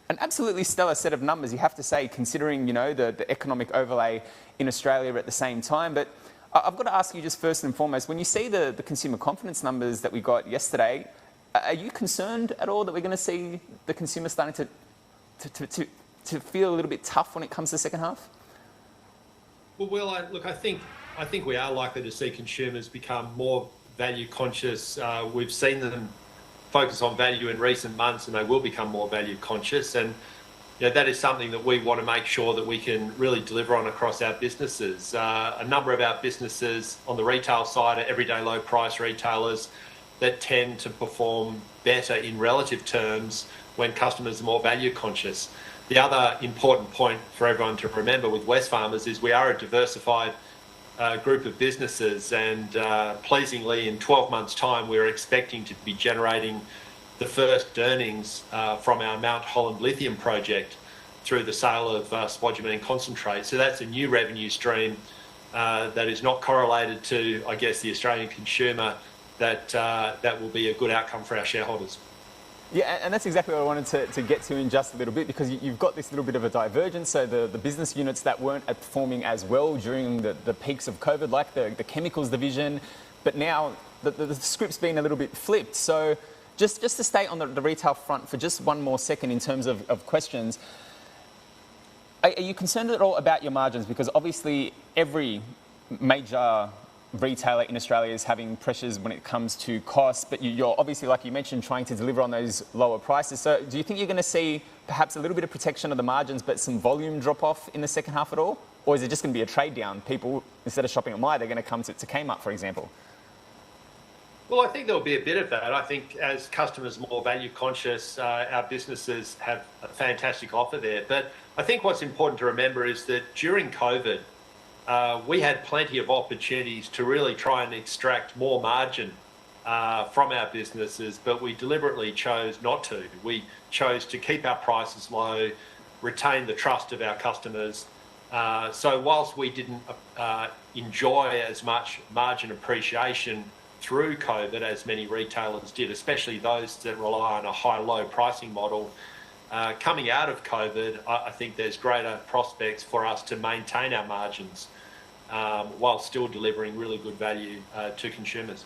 An absolutely stellar set of numbers, you have to say, considering, the economic overlay in Australia at the same time. But I've got to ask you just first and foremost, when you see the consumer confidence numbers that we got yesterday, are you concerned at all that we're going to see the consumer starting to feel a little bit tough when it comes to the second half? Well, Will, I think we are likely to see consumers become more value conscious. We've seen them focus on value in recent months, and they will become more value conscious. And that is something that we want to make sure that we can really deliver on across our businesses. A number of our businesses on the retail side are everyday low price retailers that tend to perform better in relative terms when customers are more value conscious. The other important point for everyone to remember with Wesfarmers is we are a diversified group of businesses, and pleasingly in 12 months' time we're expecting to be generating the first earnings from our Mount Holland lithium project through the sale of spodumene concentrate. So that's a new revenue stream that is not correlated to, I guess, the Australian consumer. That will be a good outcome for our shareholders. Yeah, and that's exactly what I wanted to get to in just a little bit, because you've got this little bit of a divergence. So the business units that weren't performing as well during the peaks of COVID, like the chemicals division, but now the script's been a little bit flipped. So just to stay on the retail front for just one more second in terms of questions, are you concerned at all about your margins? Because obviously every major retailer in Australia is having pressures when it comes to costs, but you're obviously, like you mentioned, trying to deliver on those lower prices. So do you think you're going to see perhaps a little bit of protection of the margins but some volume drop off in the second half at all? Or is it just going to be a trade down? People, instead of shopping at Myer, they're going to come to Kmart, for example? Well, I think there'll be a bit of that. I think as customers are more value conscious, our businesses have a fantastic offer there. But I think what's important to remember is that during COVID, we had plenty of opportunities to really try and extract more margin from our businesses, but we deliberately chose not to. We chose to keep our prices low, retain the trust of our customers. So whilst we didn't enjoy as much margin appreciation through COVID as many retailers did, especially those that rely on a high-low pricing model, coming out of COVID, I think there's greater prospects for us to maintain our margins while still delivering really good value to consumers.